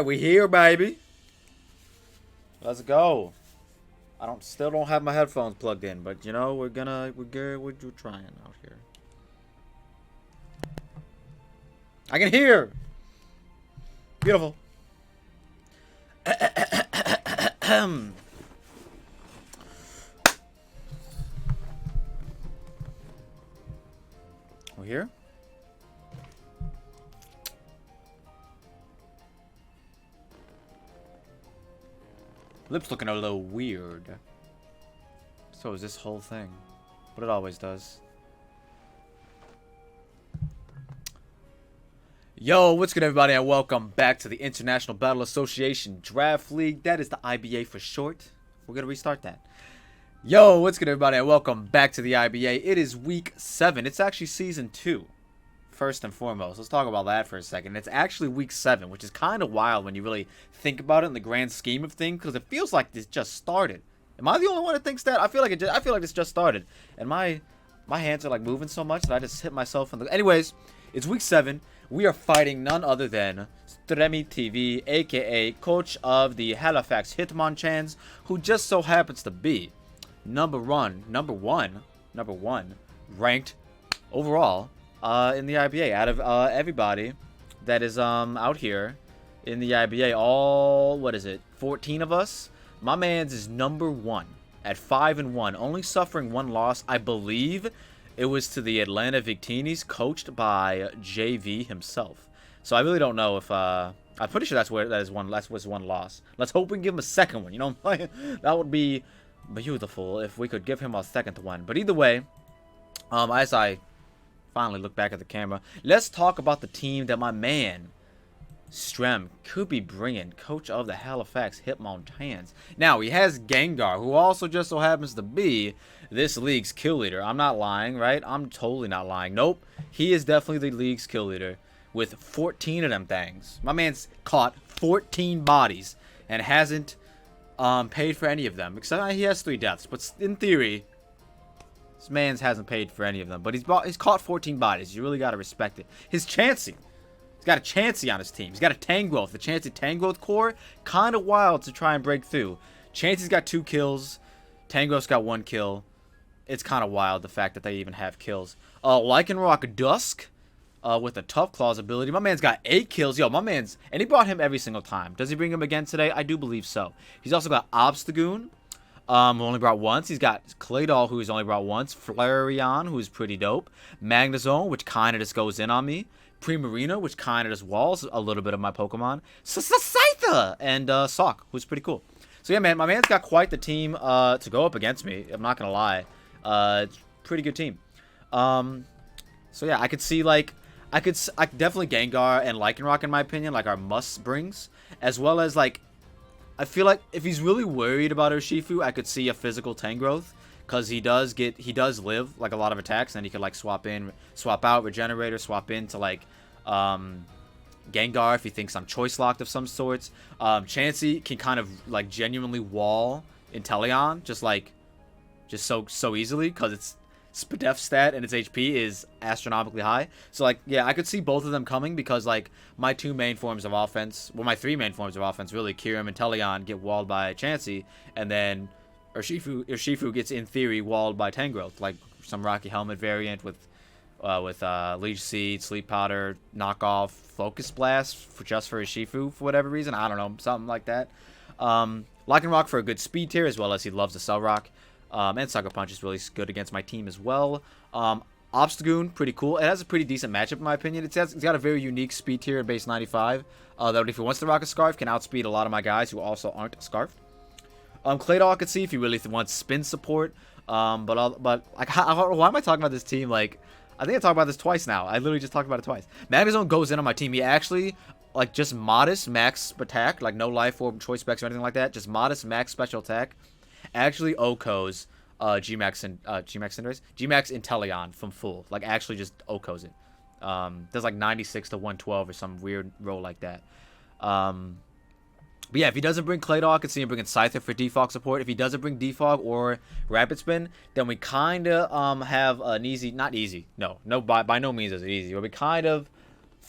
Alright, we here, baby. Let's go. Still don't have my headphones plugged in, but you know, we're trying out here. I can hear. Beautiful. We're here. Lips looking a little weird. So is this whole thing. But it always does. Yo, what's good everybody, and welcome back to the International Battle Association Draft League. That is the IBA for short. We're going to restart that. Yo, what's good everybody, and welcome back to the IBA. It is week 7. It's actually season 2. First and foremost, let's talk about that for a second. It's actually week 7, which is kind of wild when you really think about it in the grand scheme of things, because it feels like this just started. Am I the only one that thinks that? I feel like this just started, and my hands are like moving so much that I just hit myself in the. Anyways, it's week 7. We are fighting none other than StremiTV, aka coach of the Halifax Hitmonchans, who just so happens to be number one ranked overall. In the IBA, out of everybody that is out here in the IBA, all, what is it, 14 of us, my man's is number 1 at 5-1, only suffering 1 loss. I believe it was to the Atlanta Victinis, coached by JayVee himself. So I really don't know if I'm pretty sure that was one loss. Let's hope we can give him a second one. You know, that would be beautiful if we could give him a second one. But either way, as I finally look back at the camera, let's talk about the team that my man Strem could be bringing, coach of the Halifax Hitmonchan. Now he has Gengar, who also just so happens to be this league's kill leader. I'm not lying, right? I'm totally not lying. Nope, he is definitely the league's kill leader with 14 of them things. My man's caught 14 bodies and hasn't paid for any of them, except he has 3 deaths. But in theory, this man's hasn't paid for any of them, but he's caught 14 bodies. You really got to respect it. His Chansey. He's got a Chansey on his team. He's got a Tangrowth. The Chansey Tangrowth core, kind of wild to try and break through. Chansey's got 2 kills. Tangrowth's got 1 kill. It's kind of wild, the fact that they even have kills. Lycanroc Dusk with the Tough Claws ability. My man's got 8 kills. Yo, my man's... And he brought him every single time. Does he bring him again today? I do believe so. He's also got Obstagoon, who only brought once. He's got Claydol, who he's only brought once. Flareon, who's pretty dope. Magnezone, which kind of just goes in on me. Primarina, which kind of just walls a little bit of my Pokemon. Scyther! And Sock, who's pretty cool. So yeah, man, my man's got quite the team to go up against me. I'm not going to lie. It's a pretty good team. So yeah, I could see, like... I definitely Gengar and Lycanroc, in my opinion, like, are must-brings. As well as, like... I feel like if he's really worried about Urshifu, I could see a physical Tangrowth, because he does live like a lot of attacks, and then he could like swap in, swap out, Regenerator, swap into like Gengar if he thinks I'm choice locked of some sorts. Chansey can kind of like genuinely wall Inteleon just so easily, because its Spadef stat and its HP is astronomically high. So like, yeah, I could see both of them coming, because like my 2 main forms of offense, well, my 3 main forms of offense, really, Kyurem and Inteleon get walled by Chansey, and then Urshifu gets in theory walled by Tangrowth, like some Rocky Helmet variant with Leech Seed, Sleep Powder, knockoff, Focus Blast just for Urshifu for whatever reason. I don't know, something like that. Lycanroc for a good speed tier, as well as he loves the Cell Rock. And Sucker Punch is really good against my team as well. Obstagoon, pretty cool. It has a pretty decent matchup in my opinion. It's got a very unique speed tier at base 95. That if he wants to rock a Scarf, can outspeed a lot of my guys who also aren't Scarfed. Claydol I could see if he really wants spin support. But like, why am I talking about this team? Like, I think I talked about this twice now. I literally just talked about it twice. Magnezone goes in on my team. He actually, like, just modest max attack, like no life orb, choice specs or anything like that. Just modest max special attack. Actually Okos Gmax Inteleon from full. Like, actually just Okos it. Does like 96 to 112 or some weird roll like that. But yeah, if he doesn't bring Claydol, I could see him bringing Scyther for defog support. If he doesn't bring defog or Rapid Spin, then we kind of have an easy, not easy, no, by no means is it easy, but we kind of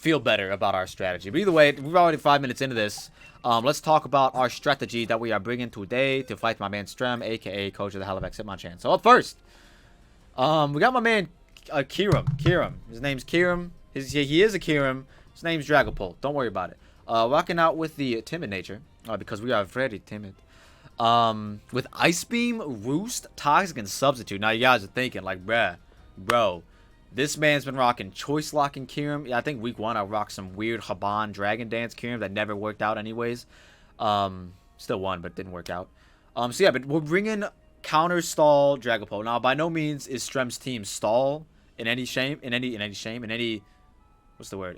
feel better about our strategy. But either way, we're already 5 minutes into this. Let's talk about our strategy that we are bringing today to fight my man Strem, aka coach of the Halifax Hitmonchan. So up first, we got my man Kirim. His name's Kirim. He is a Kirim. His name's Dragapult. Don't worry about it. Rocking out with the timid nature, because we are very timid. With Ice Beam, Roost, Toxic, and Substitute. Now you guys are thinking like, bro, this man's been rocking Choice Locking Kirim. Yeah, I think week 1 I rocked some weird Haban Dragon Dance Kirim that never worked out anyways. Still won, but didn't work out. So yeah, but we're bringing counter stall Dragapult. Now by no means is Strem's team stall in any shame, what's the word?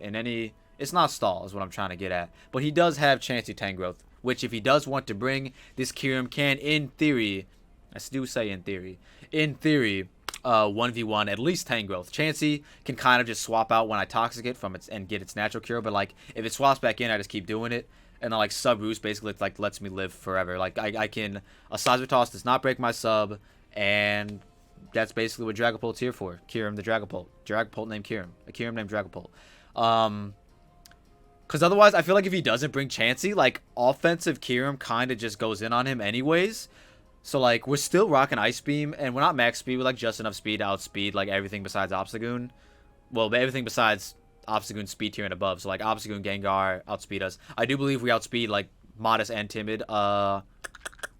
It's not stall is what I'm trying to get at. But he does have Chansey Tangrowth, which if he does want to bring, this Kirim can, in theory, I do say in theory, 1v1 at least Tangrowth. Chansey can kind of just swap out when I Toxic it from its and get its natural cure, but like if it swaps back in, I just keep doing it. And then like sub Roost basically like lets me live forever. Like I can, a Seismic Toss does not break my sub, and that's basically what Dragapult's here for. Kirim the Dragapult. Dragapult named Kirim. A Kirim named Dragapult. Because otherwise, I feel like if he doesn't bring Chansey, like, offensive Kirim kind of just goes in on him anyways. So, like, we're still rocking Ice Beam, and we're not max speed. We're, like, just enough speed to outspeed, like, everything besides Obstagoon. Well, everything besides Obstagoon speed tier and above. So, like, Obstagoon, Gengar outspeed us. I do believe we outspeed, like, Modest and Timid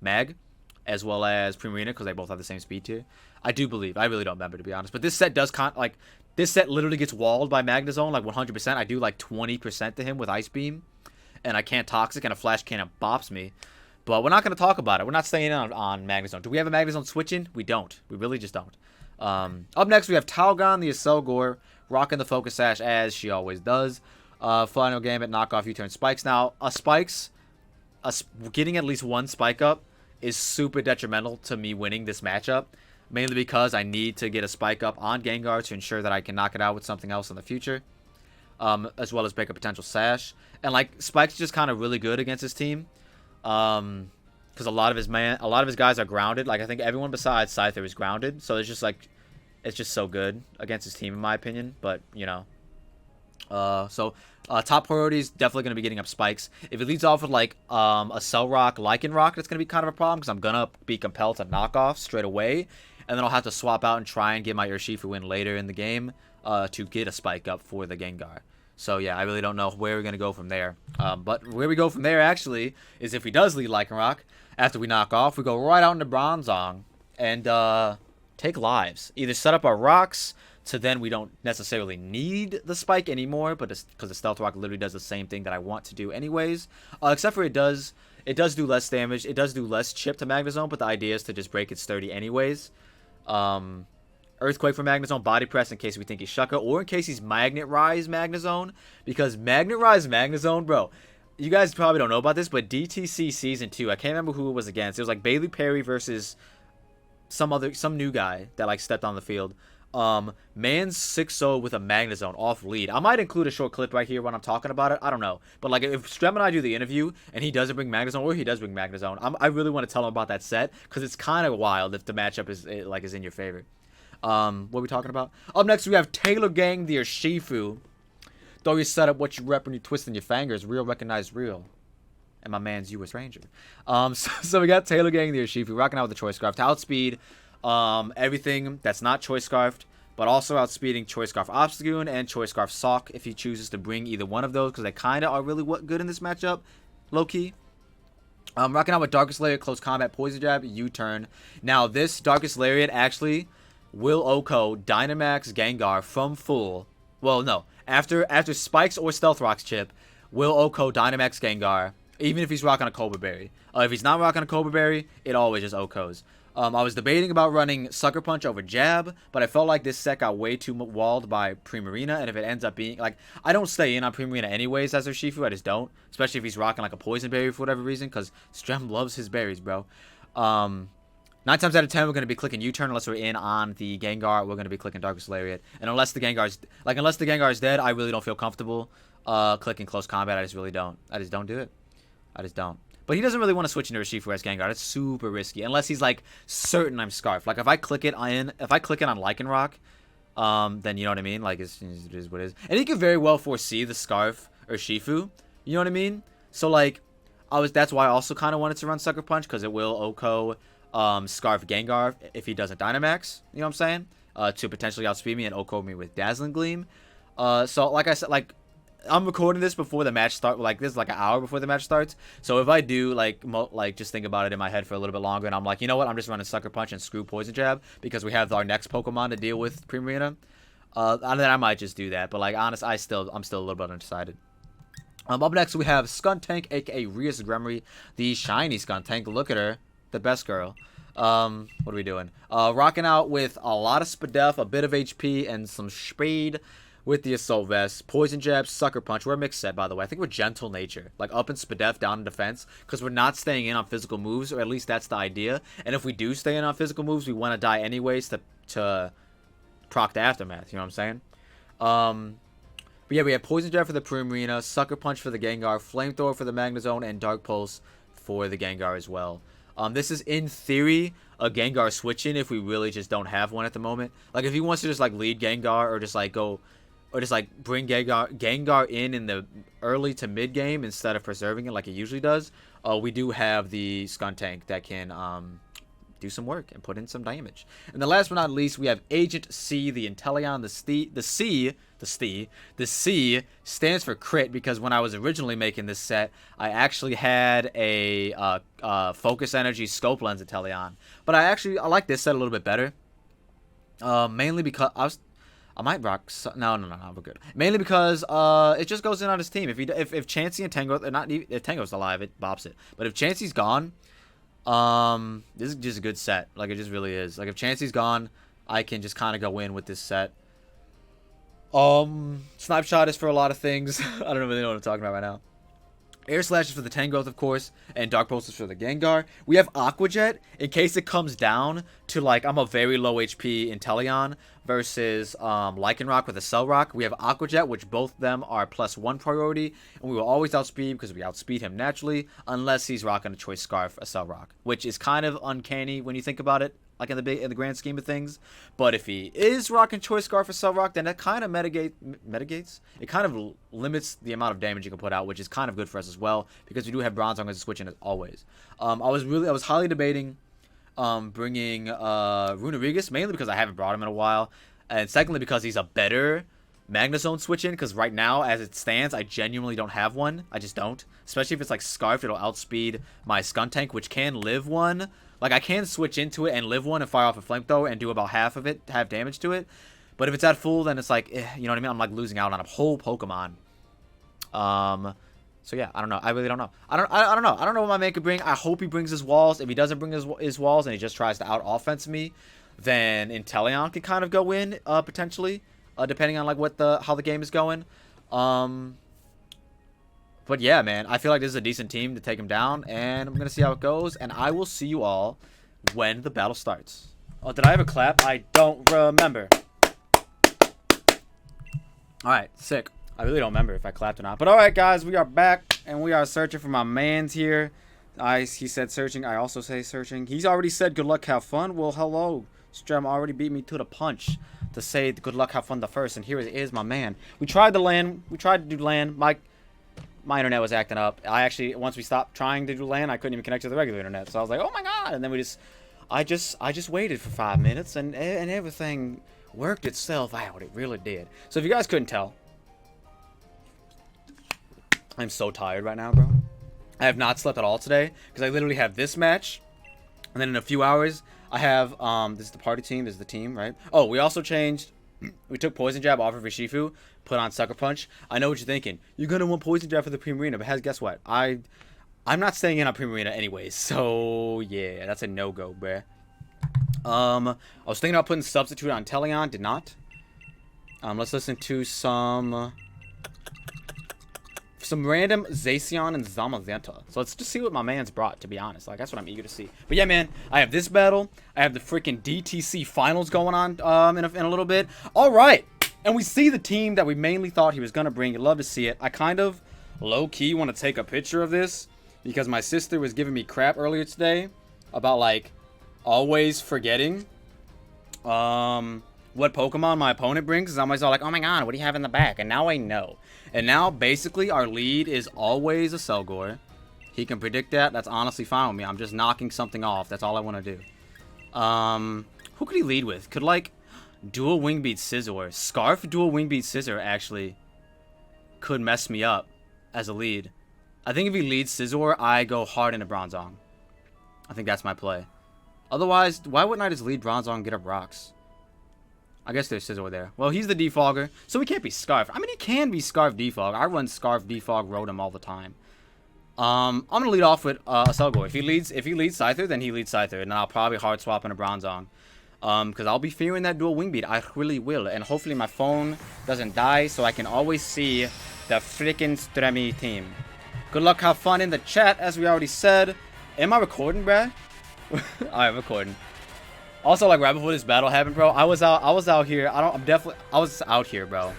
Mag, as well as Primarina, because they both have the same speed tier. I do believe. I really don't remember, to be honest. But this set does, this set literally gets walled by Magnezone, like 100%. I do like 20% to him with Ice Beam. And I can't Toxic, and a Flash Cannon bops me. But we're not going to talk about it. We're not staying on Magnezone. Do we have a Magnezone switching? We don't. We really just don't. Up next, we have Talgon, the Aselgor, rocking the Focus Sash as she always does. Final Gambit, knockoff U-turn Spikes. Now, getting at least one Spike up is super detrimental to me winning this matchup. Mainly because I need to get a Spike up on Gengar to ensure that I can knock it out with something else in the future. As well as break a potential Sash. And like Spike's just kind of really good against his team. Because a lot of his guys are grounded. Like I think everyone besides Scyther is grounded. So it's just like it's just so good against his team in my opinion. But you know. Top priority is definitely going to be getting up Spikes. If it leads off with like a Cell Rock, Lycan Rock, that's going to be kind of a problem because I'm going to be compelled to knock off straight away. And then I'll have to swap out and try and get my Urshifu in later in the game to get a Spike up for the Gengar. So yeah, I really don't know where we're going to go from there. But where we go from there actually is if he does lead Lycan Rock, after we knock off, we go right out into Bronzong and take lives. Either set up our rocks to then we don't necessarily need the Spike anymore, but because the Stealth Rock literally does the same thing that I want to do anyways. Except for it does do less damage. It does do less chip to Magnezone, but the idea is to just break its 30 anyways. Earthquake for Magnezone, Body Press in case we think he's Shucka, or in case he's Magnet Rise Magnezone, because Magnet Rise Magnezone, bro, you guys probably don't know about this, but DTC Season 2, I can't remember who it was against. It was like Bailey Perry versus some new guy that like stepped on the field. Man's 6-0 with a Magnezone off lead. I might include a short clip right here when I'm talking about it. I don't know. But like if Strem and I do the interview and he doesn't bring Magnezone or he does bring Magnezone, I really want to tell him about that set because it's kind of wild if the matchup is in your favor. What are we talking about? Up next we have Taylor Gang the Urshifu. Though you set up what you rep when you twisting your fingers, real recognize real. And my man's US Ranger. So we got Taylor Gang the Urshifu rocking out with the Choice Scarf to outspeed everything that's not Choice Scarfed, but also outspeeding Choice Scarf Obstagoon and Choice Scarf Sock if he chooses to bring either one of those, because they kind of are really good in this matchup, low-key. Rocking out with Darkest Lariat, Close Combat, Poison Jab, U-Turn. Now, this Darkest Lariat actually will OHKO Dynamax Gengar from full. Well, no. After Spikes or Stealth Rocks chip, will OHKO Dynamax Gengar, even if he's rocking a Cobra Berry. If he's not rocking a Cobra Berry, it always just OHKOs. I was debating about running Sucker Punch over Jab, but I felt like this set got way too walled by Primarina, and if it ends up being, like, I don't stay in on Primarina anyways as Urshifu, I just don't, especially if he's rocking, like, a Poison Berry for whatever reason, because Strem loves his berries, bro. 9 times out of 10, we're going to be clicking U-Turn unless we're in on the Gengar, we're going to be clicking Darkest Lariat, and unless the Gengar is dead, I really don't feel comfortable clicking Close Combat, I just really don't. I just don't do it. I just don't. But he doesn't really want to switch into Urshifu as Gengar. It's super risky. Unless he's like certain I'm Scarf. Like if I click it on Lycan Rock, then you know what I mean? Like, it is what it is. And he could very well foresee the Scarf or Shifu. You know what I mean? So, like, that's why I also kind of wanted to run Sucker Punch, because it will OHKO Scarf Gengar if he doesn't Dynamax. You know what I'm saying? To potentially outspeed me and OHKO me with Dazzling Gleam. So, like I said, like, I'm recording this before the match starts. Like, this is like an hour before the match starts. So if I do like just think about it in my head for a little bit longer, and I'm like, you know what, I'm just running Sucker Punch and screw Poison Jab because we have our next Pokemon to deal with Primarina. Then I might just do that. But like, honest, I'm still a little bit undecided. Up next we have Skuntank, aka Rias Gremory, the shiny Skuntank. Look at her, the best girl. What are we doing? Rocking out with a lot of Spadef, a bit of HP, and some speed. With the Assault Vest, Poison Jab, Sucker Punch. We're a mixed set, by the way. I think we're Gentle Nature. Like, up in Spadef, down in Defense. Because we're not staying in on physical moves, or at least that's the idea. And if we do stay in on physical moves, we want to die anyways to proc the Aftermath. You know what I'm saying? But yeah, we have Poison Jab for the Primarina, Sucker Punch for the Gengar, Flamethrower for the Magnezone, and Dark Pulse for the Gengar as well. This is, in theory, a Gengar switch-in if we really just don't have one at the moment. Like, if he wants to just, like, lead Gengar or just, like, go... Or just, like, bring Gengar in the early to mid-game instead of preserving it like it usually does. We do have the Skuntank that can do some work and put in some damage. And the last but not least, we have Agent C, the Inteleon. The C stands for crit because when I was originally making this set, I actually had a Focus Energy Scope Lens Inteleon. But I like this set a little bit better. Mainly because I might rock... No, we're good. Mainly because it just goes in on his team. If Chansey and Tango... If Tango's alive, it bops it. But if Chansey's gone, this is just a good set. Like, it just really is. Like, if Chansey's gone, I can just kind of go in with this set. Snipe Shot is for a lot of things. I don't really know what I'm talking about right now. Air Slash is for the Tangrowth, of course, and Dark Pulse is for the Gengar. We have Aqua Jet in case it comes down to, like, I'm a very low HP Inteleon versus Lycanroc with a Cell Rock. We have Aqua Jet, which both of them are +1 priority, and we will always outspeed because we outspeed him naturally, unless he's rocking a Choice Scarf, a Cell Rock, which is kind of uncanny when you think about it. Like in the grand scheme of things, but if he is rocking Choice Scarf or Cell Rock, then that kind of mitigates. It kind of limits the amount of damage you can put out, which is kind of good for us as well because we do have Bronzong as a switch in as always. I was highly debating bringing Runerigus, mainly because I haven't brought him in a while, and secondly because he's a better Magnezone switch in. Because right now, as it stands, I genuinely don't have one. I just don't. Especially if it's like Scarf, it'll outspeed my Skuntank, which can live one. Like, I can switch into it and live one and fire off a Flamethrower and do about half of it, have damage to it. But if it's at full, then it's like, you know what I mean? I'm like losing out on a whole Pokemon. So yeah, I don't know. I really don't know. I don't know. I don't know what my man could bring. I hope he brings his walls. If he doesn't bring his walls and he just tries to out-offense me, then Inteleon can kind of go in, potentially, depending on like how the game is going. But yeah, man, I feel like this is a decent team to take him down, and I'm going to see how it goes, and I will see you all when the battle starts. Oh, did I have a clap? I don't remember. Alright, sick. I really don't remember if I clapped or not. But alright, guys, we are back, and we are searching for my mans here. He said searching. I also say searching. He's already said good luck, have fun. Well, hello. Strem already beat me to the punch to say good luck, have fun the first, and here it is, my man. We tried to land. We tried to do land. My internet was acting up. Once we stopped trying to do LAN, I couldn't even connect to the regular internet. So I was like, oh my god. And then I just waited for 5 minutes and everything worked itself out. It really did. So if you guys couldn't tell, I'm so tired right now, bro. I have not slept at all today because I literally have this match. And then in a few hours, I have, this is the party team. This is the team, right? Oh, we also changed. We took Poison Jab off of Rishifu, put on Sucker Punch. I know what you're thinking. You're going to want Poison Jab for the Primarina, but guess what? I'm not staying in on Primarina anyways, so yeah, that's a no-go, bruh. I was thinking about putting Substitute on Inteleon, did not. Let's listen to some random Zacian and Zamazenta. So let's just see what my man's brought, to be honest. Like, that's what I'm eager to see. But yeah, man, I have this battle. I have the freaking DTC finals going on in a little bit. All right. And we see the team that we mainly thought he was going to bring. You'd love to see it. I kind of low-key want to take a picture of this because my sister was giving me crap earlier today about, like, always forgetting what Pokemon my opponent brings, is I'm always all like, oh my god, what do you have in the back? And now I know. And now, basically, our lead is always a Selgor. He can predict that. That's honestly fine with me. I'm just knocking something off. That's all I want to do. Who could he lead with? Could, like, Dual Wing Beat Scizor. Scarf Dual Wing Beat Scizor, actually, could mess me up as a lead. I think if he leads Scizor, I go hard into Bronzong. I think that's my play. Otherwise, why wouldn't I just lead Bronzong and get up rocks? I guess there's Scizor there. Well, he's the Defogger, so he can't be Scarf. I mean, he can be Scarf Defog. I run Scarf Defog Rotom all the time. I'm gonna lead off with a Selgor. If he leads Scyther, then he leads Scyther, and then I'll probably hard swap into Bronzong. Because I'll be fearing that dual wing beat. I really will. And hopefully my phone doesn't die, so I can always see the freaking Stremi team. Good luck, have fun in the chat, as we already said. Am I recording, bruh? Alright, recording. Also, like, right before this battle happened, bro, I was out here. I was out here, bro.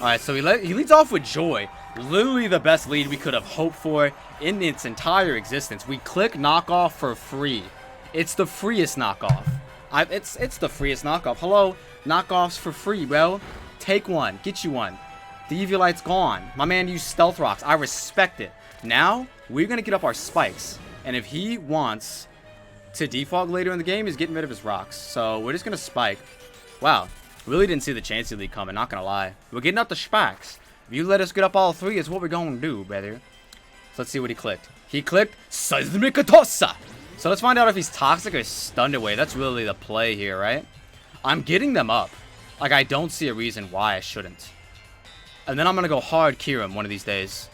Alright, so he leads off with Joy. Literally the best lead we could have hoped for in its entire existence. We click knockoff for free. It's the freest knockoff. It's the freest knockoff. Hello, knockoffs for free, bro. Take one. Get you one. The Eviolite's gone. My man used Stealth Rocks. I respect it. Now, we're going to get up our spikes. And if he wants to defog later in the game, he's getting rid of his rocks. So, we're just going to spike. Wow. Really didn't see the Chansey lead coming, not going to lie. We're getting up the spikes. If you let us get up all three, it's what we're going to do, brother. So, let's see what he clicked. He clicked Seismicatosa. So, let's find out if he's Toxic or Stunned Away. That's really the play here, right? I'm getting them up. Like, I don't see a reason why I shouldn't. And then I'm going to go hard Kyurem one of these days.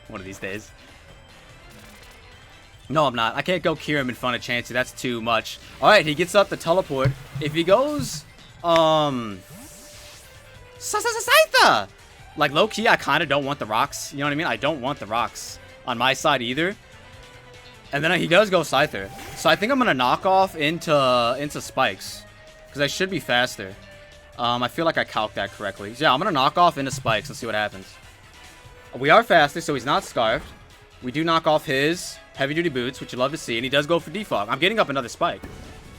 One of these days. No, I'm not. I can't go Kyurem in front of Chansey. That's too much. Alright, he gets up the teleport. If he goes, Scyther! Like, low-key, I kind of don't want the rocks. You know what I mean? I don't want the rocks on my side either. And then he does go Scyther. So I think I'm going to knock off into Spikes. Because I should be faster. I feel like I calced that correctly. So yeah, I'm going to knock off into Spikes and see what happens. We are faster, so he's not Scarfed. We do knock off his heavy-duty boots, which you love to see. And he does go for Defog. I'm getting up another Spike.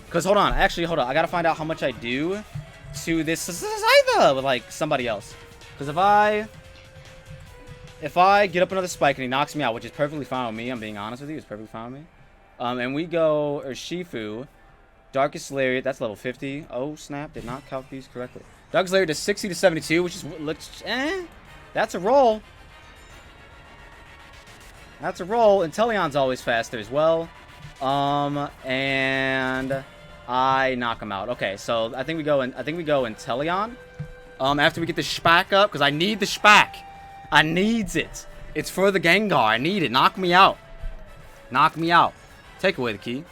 Because, hold on. Actually, hold on. I got to find out how much I do to this Scyther with, like, somebody else. Because if I get up another Spike and he knocks me out, which is perfectly fine with me, I'm being honest with you, it's perfectly fine with me. And we go Urshifu, Darkest Lariat, that's level 50. Oh, snap, did not calc these correctly. Darkest Lariat to 60 to 72, which is, looks, that's a roll. That's a roll. Inteleon's always faster as well. And I knock him out. Okay, so I think we go Inteleon. After we get the Shpak up, because I need the Shpak. I needs it. It's for the Gengar. I need it. Knock me out. Knock me out. Take away the key.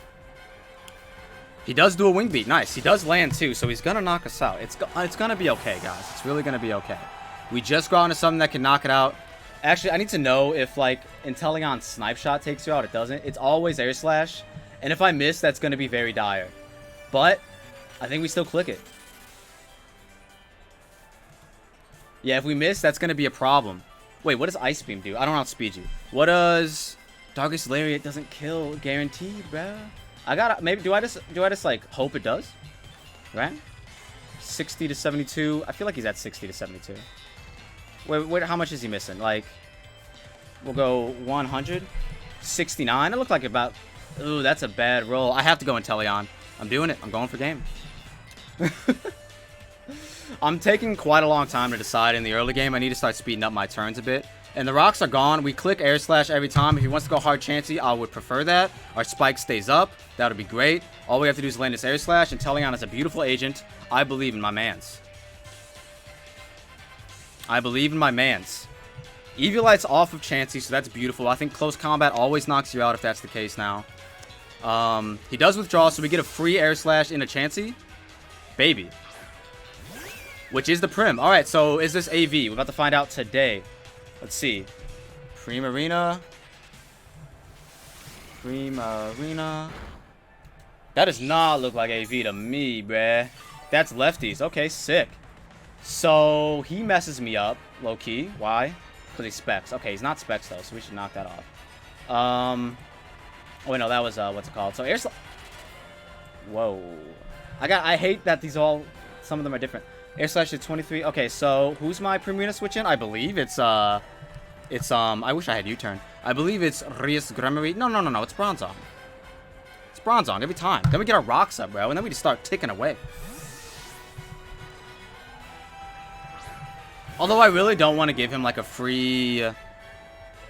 He does do a wing beat. Nice. He does land too, so he's gonna knock us out. It's gonna be okay, guys. It's really gonna be okay. We just got into something that can knock it out. Actually, I need to know if, like, Inteleon's Snipe Shot takes you out. It doesn't. It's always Air Slash. And if I miss, that's gonna be very dire. But I think we still click it. Yeah, if we miss, that's going to be a problem. Wait, what does Ice Beam do? I don't outspeed you. What does Darkest Lariat doesn't kill? Guaranteed, bro. I gotta, maybe, do I just, like, hope it does? Right? 60 to 72. I feel like he's at 60 to 72. Wait, how much is he missing? Like, we'll go 100. 69. It looked like about, ooh, that's a bad roll. I have to go Inteleon. I'm doing it. I'm going for game. I'm taking quite a long time to decide in the early game. I need to start speeding up my turns a bit. And the rocks are gone. We click Air Slash every time. If he wants to go hard Chansey, I would prefer that. Our Spike stays up. That would be great. All we have to do is land this Air Slash. And Inteleon is a beautiful agent. I believe in my mans. I believe in my mans. Eviolite's off of Chansey, so that's beautiful. I think close combat always knocks you out if that's the case now. He does withdraw, so we get a free Air Slash into Chansey. Baby. Which is the Prim. Alright, so is this AV? We're about to find out today. Let's see. Primarina. That does not look like AV to me, bruh. That's lefties. Okay, sick. So, he messes me up, low-key. Why? Because he's Specs. Okay, he's not Specs, though, so we should knock that off. Oh, wait, no, that was, what's it called? So, Air Slash. Whoa. I hate that these all some of them are different. Air Slash is 23. Okay, so who's my Premier to switch in? I believe it's I wish I had U-turn. I believe it's Rias Grammary. No, it's Bronzong. It's Bronzong every time. Then we get our rocks up, bro, and then we just start ticking away. Although I really don't want to give him like a free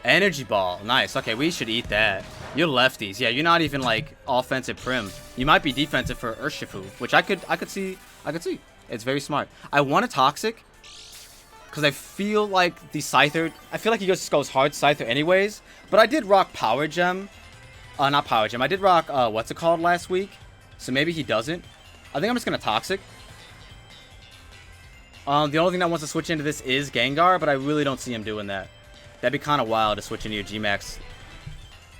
energy ball. Nice. Okay, we should eat that. You're lefties. Yeah, you're not even like offensive prim. You might be defensive for Urshifu, which I could see. It's very smart. I want a Toxic because I feel like the Scyther, I feel like he just goes hard Scyther anyways, but I did rock Power Gem. Not Power Gem. I did rock what's it called last week, so maybe he doesn't. I think I'm just gonna Toxic. The only thing that wants to switch into this is Gengar, but I really don't see him doing that. That'd be kind of wild to switch into your G-Max.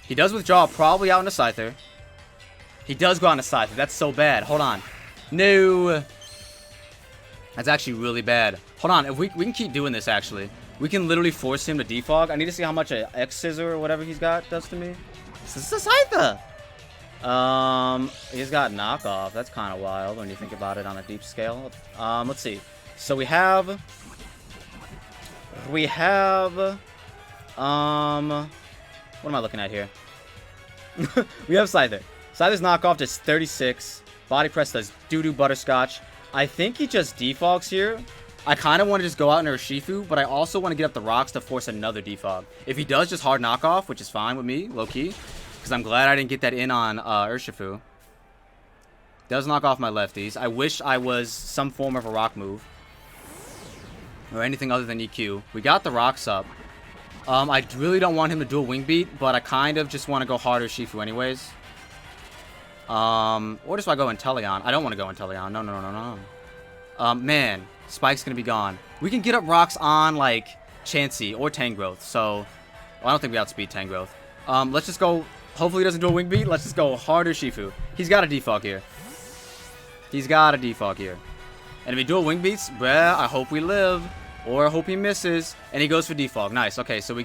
He does withdraw probably out into Scyther. He does go on to Scyther. That's so bad. Hold on. No. That's actually really bad. Hold on. If we can keep doing this, actually. We can literally force him to defog. I need to see how much a X-Scissor or whatever he's got does to me. This is a Scyther. He's got knockoff. That's kind of wild when you think about it on a deep scale. Let's see. So we have... what am I looking at here? We have Scyther. Scyther's knockoff does 36. Body press does doo-doo butterscotch. I think he just defogs here. I kind of want to just go out into Urshifu, but I also want to get up the rocks to force another defog. If he does just hard knockoff, which is fine with me, low-key, because I'm glad I didn't get that in on Urshifu. Does knock off my lefties. I wish I was some form of a rock move. Or anything other than EQ. We got the rocks up. I really don't want him to dual wing beat, but I kind of just want to go harder Shifu anyways. Or just I go Inteleon. I don't want to go Inteleon. No. Man, Spike's going to be gone. We can get up rocks on, like, Chansey or Tangrowth. So, well, I don't think we outspeed Tangrowth. Let's just go, hopefully he doesn't dual wing beat. Let's just go harder Shifu. He's got a defog here. And if he dual wing beats, bruh, I hope we live. Or I hope he misses. And he goes for defog. Nice. Okay, so we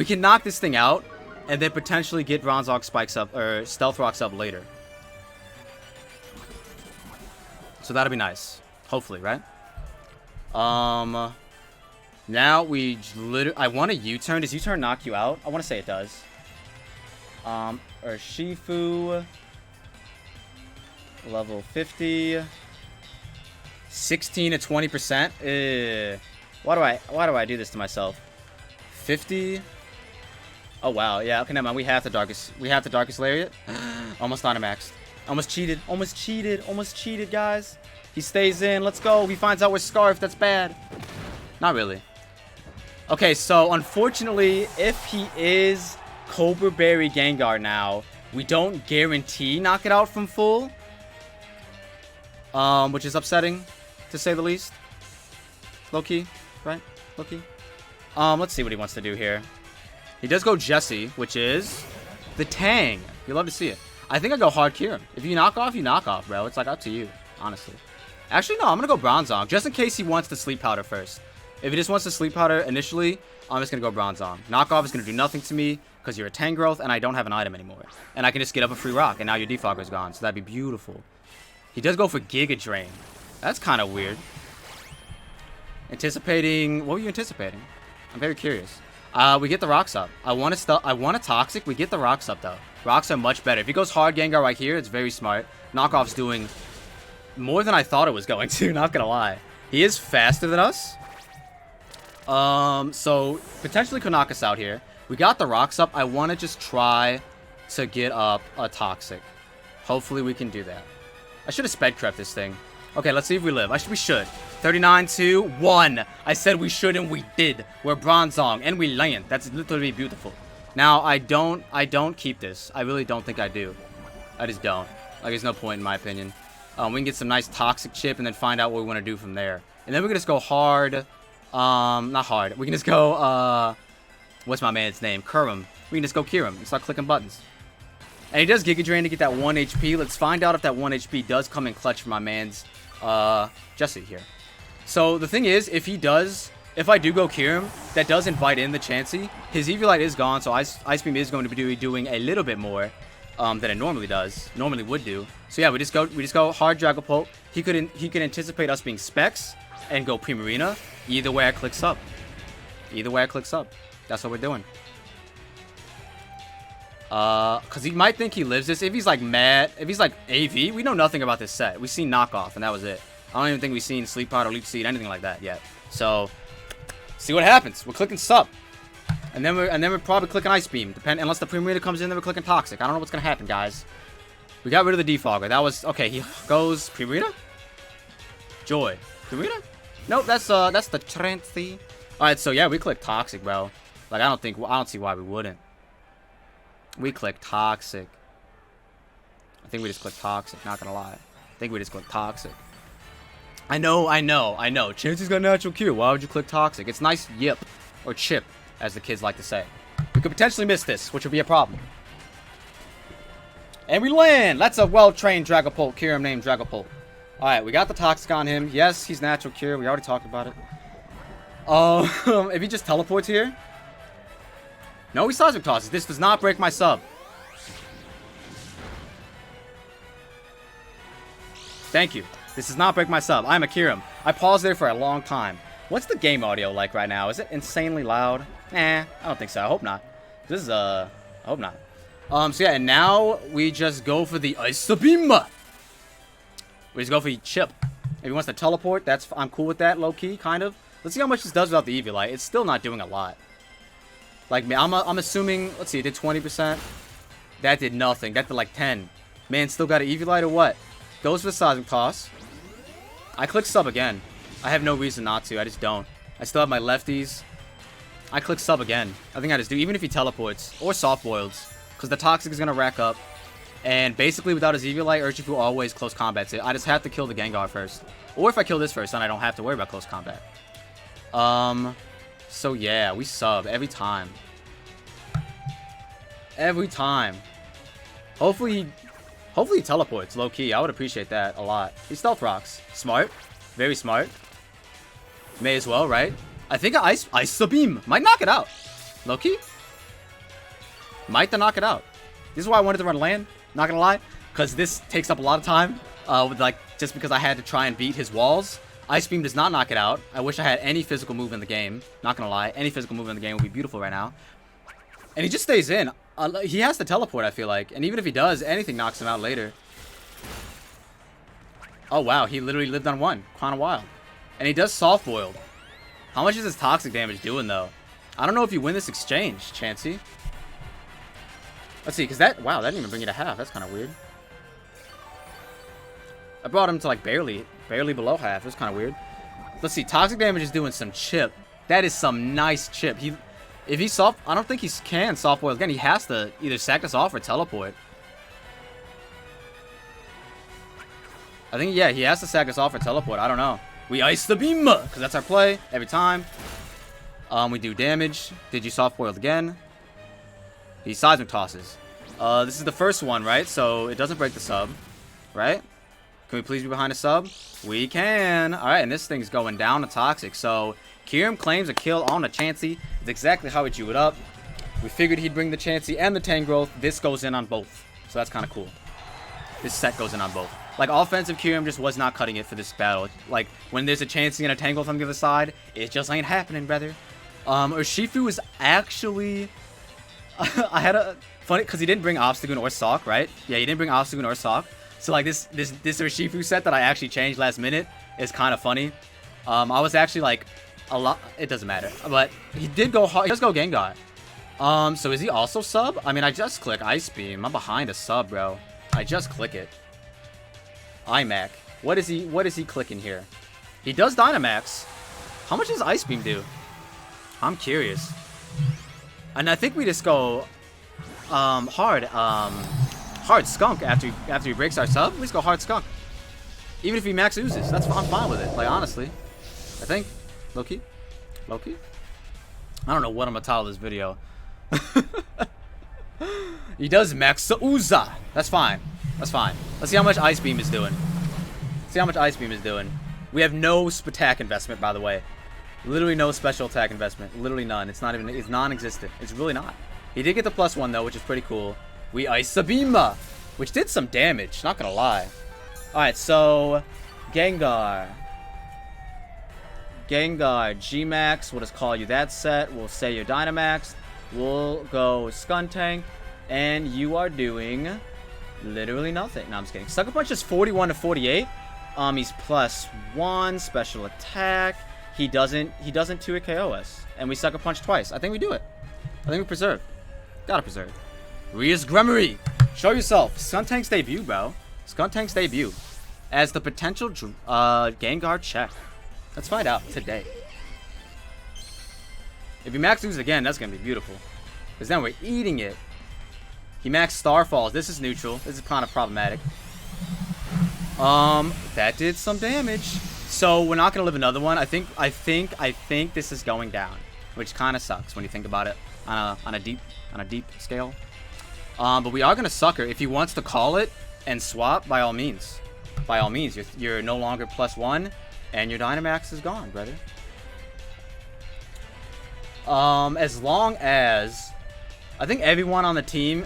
can knock this thing out. And then potentially get Bronzong spikes up, or Stealth Rocks up later. So that'll be nice. Hopefully, right? Now we literally, I want a U-turn. Does U-turn knock you out? I want to say it does. Urshifu. Level 50. 16 to 20%. Why do I do this to myself? 50. Oh wow, yeah. Okay, never mind. We have the darkest lariat. Almost automaxed. Almost cheated, guys. He stays in. Let's go. He finds out we're Scarf. That's bad. Not really. Okay, so unfortunately, if he is Cobra Berry Gengar now, we don't guarantee knock it out from full. Which is upsetting, to say the least. Low-key, right? Low-key. Let's see what he wants to do here. He does go Jesse, which is the Tang. You love to see it. I think I go hard Kieran. If you knock off, bro. It's like up to you, honestly. Actually, no, I'm going to go Bronzong, just in case he wants the Sleep Powder first. If he just wants the Sleep Powder initially, I'm just going to go Bronzong. Knockoff is going to do nothing to me because you're a Tangrowth and I don't have an item anymore. And I can just get up a free rock and now your defogger's gone. So that'd be beautiful. He does go for Giga Drain. That's kind of weird. Anticipating... What were you anticipating? I'm very curious. We get the rocks up. I want a Toxic. We get the rocks up, though. Rocks are much better. If he goes hard Gengar right here, it's very smart. Knockoff's doing more than I thought it was going to, not gonna lie. He is faster than us. So potentially could knock us out here. We got the rocks up. I want to just try to get up a Toxic. Hopefully we can do that. I should have sped crept this thing. Okay, let's see if we live. We should. 39, 2, 1. I said we should and we did. We're Bronzong and we land. That's literally beautiful. Now, I don't keep this. I really don't think I do. I just don't. Like, there's no point in my opinion. We can get some nice Toxic chip and then find out what we want to do from there. And then we can just go hard. Not hard. We can just go, what's my man's name? Kurum. We can just go Kirim and start clicking buttons. And he does Giga Drain to get that 1 HP. Let's find out if that 1 HP does come in clutch for my man's, Jesse here. So, the thing is, if I do go Kirim, that does invite in the Chansey. His Eviolite is gone, so Ice Beam is going to be doing a little bit more than it normally does. Normally would do. So yeah, we just go hard Dragapult. He could anticipate us being Specs and go Primarina. Either way I click sub. Either way I click sub. That's what we're doing. Cause he might think he lives this. If he's like mad, if he's like AV, we know nothing about this set. We've seen knockoff and that was it. I don't even think we've seen Sleep Pod or Leaf Seed, anything like that yet. So see what happens. We're clicking sub. And then we're probably clicking Ice Beam. Unless the Primarina comes in, then we're clicking Toxic. I don't know what's gonna happen, guys. We got rid of the Defogger. That was okay, he goes Primarina? Joy. Primarina? Nope, that's the Trancy. Alright, so yeah, we click Toxic, bro. Like I don't see why we wouldn't. We click Toxic. I think we just click Toxic, not gonna lie. I think we just click Toxic. I know. Chansey's got natural Q. Why would you click Toxic? It's nice yip. Or chip, as the kids like to say. We could potentially miss this, which would be a problem. And we land! That's a well-trained Dragapult. Kyurem named Dragapult. Alright, we got the Toxic on him. Yes, he's natural Cure. We already talked about it. If he just teleports here. No, he Seismic Tosses. This does not break my sub. Thank you. This does not break my sub. I'm a Kyurem. I paused there for a long time. What's the game audio like right now? Is it insanely loud? I don't think so. I hope not. This is, I hope not. So yeah, and now we just go for the Ice Beam. We just go for the Chip. If he wants to teleport, I'm cool with that, low-key, kind of. Let's see how much this does without the Eviolite. It's still not doing a lot. Like, I'm assuming, let's see, it did 20%. That did nothing. That did like 10. Man, still got an Eviolite or what? Goes for the Seismic Toss. I click sub again. I have no reason not to. I just don't. I still have my lefties. I click sub again. I think I just do, even if he teleports. Or soft boils. Because the Toxic is going to rack up. And basically, without his Eviolite, Urshifu always close combats it. I just have to kill the Gengar first. Or if I kill this first, then I don't have to worry about close combat. So yeah, we sub every time. Every time. Hopefully he teleports, low-key. I would appreciate that a lot. He Stealth Rocks. Smart. Very smart. May as well, right? I think an Ice Beam might knock it out. Low-key? Might knock it out. This is why I wanted to run land. Not gonna lie. Because this takes up a lot of time. Just because I had to try and beat his walls. Ice Beam does not knock it out. I wish I had any physical move in the game. Not gonna lie. Any physical move in the game would be beautiful right now. And he just stays in. He has to teleport, I feel like. And even if he does, anything knocks him out later. Oh, wow. He literally lived on one. Kind of wild. And he does soft boiled. How much is his toxic damage doing, though? I don't know if you win this exchange, Chansey. Let's see, because wow, that didn't even bring you to half. That's kind of weird. I brought him to, like, barely below half. It's kind of weird. Let's see, toxic damage is doing some chip. That is some nice chip. If he soft, I don't think he can soft boil again. He has to either sack us off or teleport. I think, yeah, he has to sack us off or teleport. I don't know. We Ice the Beam, because that's our play every time. We do damage. Did you soft boil again? He Seismic Tosses. This is the first one, right? So it doesn't break the sub, right? Can we please be behind a sub? We can. All right, and this thing's going down to Toxic. So Kyurem claims a kill on the Chansey. It's exactly how we drew it up. We figured he'd bring the Chansey and the Tangrowth. This goes in on both. So that's kind of cool. This set goes in on both. Like, offensive Kyurem just was not cutting it for this battle. Like, when there's a Chansey and a Tangrowth on the other side, it just ain't happening, brother. Urshifu is actually... I had a... Funny, because he didn't bring Obstagoon or Sock, right? Yeah, he didn't bring Obstagoon or Sock. So, like, this Urshifu set that I actually changed last minute is kind of funny. I was actually, like, a lot... It doesn't matter. But he did go... He does go Gengar. So is he also sub? I mean, I just click Ice Beam. I'm behind a sub, bro. I just click it. iMac. What is he clicking here? He does Dynamax. How much does Ice Beam do? I'm curious. And I think we just go hard Skunk after he breaks our sub. We just go hard Skunk. Even if he max oozes, I'm fine with it. Like, honestly, I think low-key. I don't know what I'm gonna title this video. He does max Ooza. That's fine. That's fine. Let's see how much Ice Beam is doing. We have no attack investment, by the way. Literally no special attack investment. Literally none. It's non-existent. It's really not. He did get the +1 though, which is pretty cool. We ice the beam, which did some damage, not gonna lie. Alright, so Gengar, G-Max, we'll just call you that set. We'll say you're Dynamax. We'll go Skuntank, and you are doing literally nothing. No, I'm just kidding. Sucker Punch is 41 to 48. He's +1 special attack. He doesn't 2-hit KO us, and we Sucker Punch twice. I think we do it. I think we preserve. Gotta preserve. Rias Gremory, show yourself. Skuntank's debut, bro. Skuntank's debut as the potential Gengar check. Let's find out today. If he max loses again, that's gonna be beautiful. Because then we're eating it. He maxed Starfalls. This is neutral. This is kind of problematic. That did some damage. So we're not gonna live another one. I think this is going down, which kind of sucks when you think about it on a deep scale. But we are gonna sucker. If he wants to call it and swap, by all means. By all means, you're no longer +1, and your Dynamax is gone, brother. As long as I think everyone on the team,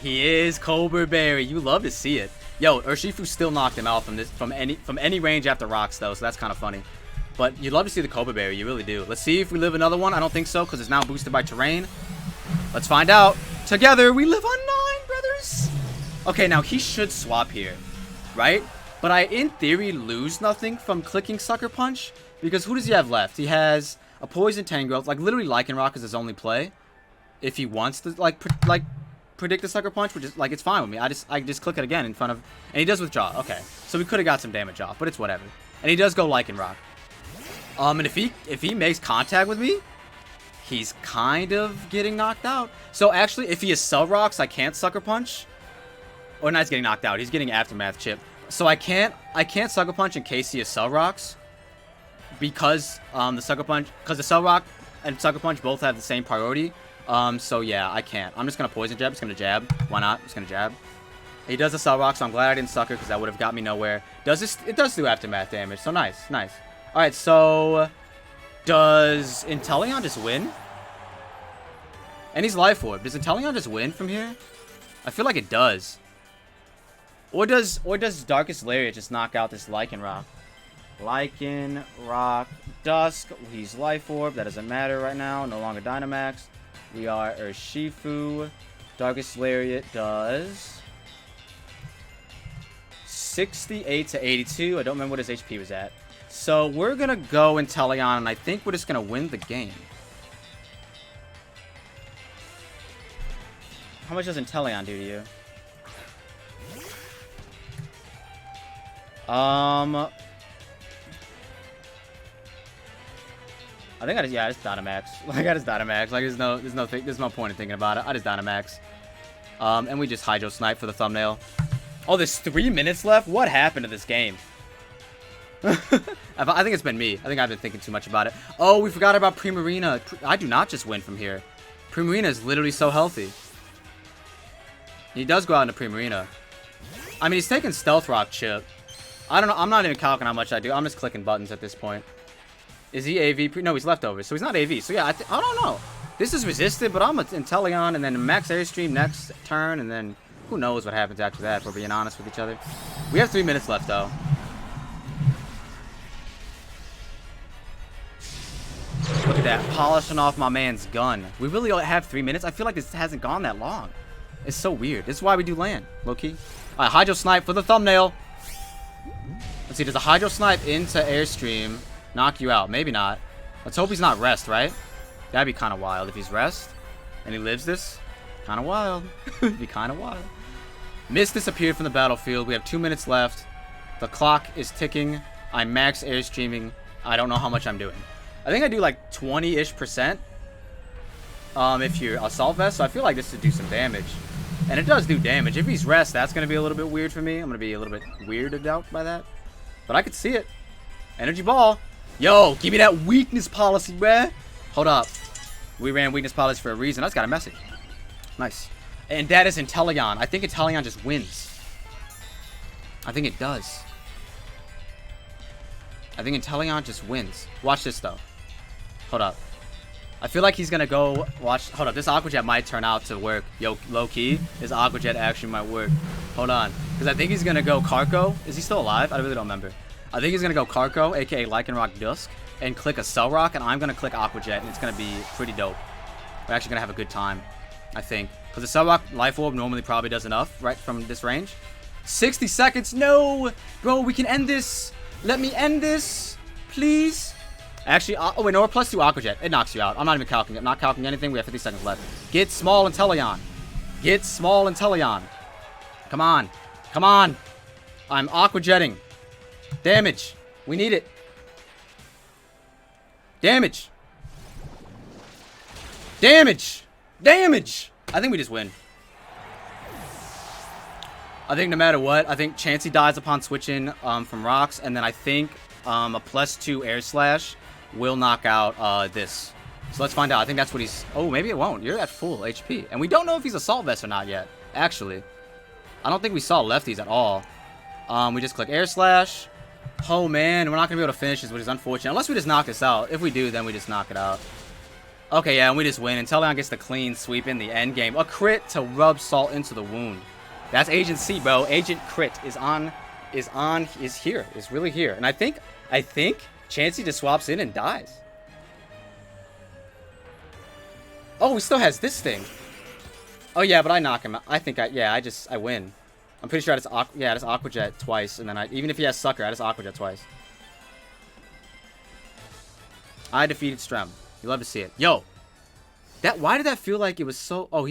he is Cobra Berry. You love to see it. Yo, Urshifu still knocked him out from any range after rocks though, so that's kind of funny. But you love to see the Cobra Berry, you really do. Let's see if we live another one. I don't think so because it's now boosted by terrain. Let's find out. Together we live on 9, brothers. Okay, now he should swap here, right? But I, in theory, lose nothing from clicking Sucker Punch because who does he have left? He has a Poison Tangrowth, like literally Lycanroc is his only play. If he wants to predict the Sucker Punch, which is like it's fine with me. I just click it again in front of, and he does withdraw. Okay, so we could have got some damage off, but it's whatever. And he does go Lycanroc. And if he makes contact with me, he's kind of getting knocked out. So actually, if he is Cell Rocks, I can't Sucker Punch. Or not, he's getting knocked out. He's getting Aftermath Chip. So I can't Sucker Punch in case he is Cell Rocks. Because the Cell Rock and Sucker Punch both have the same priority. So yeah, I can't. I'm just gonna Poison Jab. Just gonna jab. Why not? Just gonna jab. He does the Cell Rock, so I'm glad I didn't Sucker because that would have got me nowhere. It does do Aftermath damage, so nice. Alright, so does Inteleon just win? And he's Life Orb. Does Inteleon just win from here? I feel like it does. Or does Darkest Lariat just knock out this Lycanroc? Lycanroc Dusk. He's Life Orb. That doesn't matter right now. No longer Dynamax. We are Urshifu. Darkest Lariat does 68 to 82. I don't remember what his HP was at. So we're going to go Inteleon, and I think we're just going to win the game. How much does Inteleon do to you? I think I just Dynamax. Like I just Dynamax. Like there's no point in thinking about it. I just Dynamax. And we just Hydro Snipe for the thumbnail. Oh, there's 3 minutes left? What happened to this game? I think it's been me. I think I've been thinking too much about it. Oh, we forgot about Primarina. I do not just win from here. Primarina is literally so healthy. He does go out into Primarina. I mean, he's taking Stealth Rock Chip. I don't know. I'm not even calculating how much I do. I'm just clicking buttons at this point. Is he AV? No, he's leftover. So he's not AV. So yeah, I don't know. This is resisted, but I'm an Inteleon and then Max Airstream next turn. And then who knows what happens after that, if we're being honest with each other. We have 3 minutes left, though. Look at that. Polishing off my man's gun. We really only have 3 minutes. I feel like this hasn't gone that long. It's so weird. This is why we do land, low-key. All right, Hydro Snipe for the thumbnail. Let's see, does a Hydro Snipe into Airstream knock you out? Maybe not. Let's hope he's not Rest, right? That'd be kind of wild if he's Rest and he lives this. Kind of wild. It'd be kind of wild. Mist disappeared from the battlefield. We have 2 minutes left. The clock is ticking. I'm max Airstreaming. I don't know how much I'm doing. I think I do like 20-ish%. If you're Assault Vest, so I feel like this should do some damage. And it does do damage. If he's Rest, that's going to be a little bit weird for me. I'm going to be a little bit weirded out by that. But I could see it. Energy Ball. Yo, give me that weakness policy, bruh. Hold up. We ran weakness policy for a reason. I just got a message. Nice. And that is Inteleon. I think Inteleon just wins. I think it does. I think Inteleon just wins. Watch this, though. Hold up. I feel like he's gonna go watch. Hold up, this Aqua Jet might turn out to work. Yo, low key, this Aqua Jet actually might work. Hold on, because I think he's gonna go Carco. Is he still alive? I really don't remember. I think he's gonna go Carco, aka Lycanroc Dusk, and click a Cell Rock, and I'm gonna click Aqua Jet, and it's gonna be pretty dope. We're actually gonna have a good time, I think, because the Cell Rock Life Orb normally probably does enough, right, from this range. 60 seconds. No, bro, we can end this. Let me end this, please. Actually, oh wait, no, we're +2 Aqua Jet. It knocks you out. I'm not even calculating. I'm not calculating anything. We have 50 seconds left. Get small Inteleon. Get small Inteleon. Come on. Come on. I'm Aqua Jetting. Damage. We need it. Damage. Damage. Damage. I think we just win. I think no matter what, I think Chansey dies upon switching from rocks, and then I think a +2 Air Slash will knock out this. So let's find out. I think that's what he's... Oh, maybe it won't. You're at full HP. And we don't know if he's Assault Vest or not yet, actually. I don't think we saw lefties at all. We just click Air Slash. Oh, man. We're not going to be able to finish this, which is unfortunate. Unless we just knock this out. If we do, then we just knock it out. Okay, yeah, and we just win. Inteleon gets the clean sweep in the end game. A crit to rub salt into the wound. That's Agent C, bro. Agent Crit is here. Is really here. And I think Chansey just swaps in and dies. Oh, he still has this thing. Oh yeah, but I knock him out. I think I win. I'm pretty sure I just Aqua Jet twice, and then even if he has Sucker, I just Aqua Jet twice. I defeated Strem. You love to see it. Yo, why did that feel like it was so? Oh,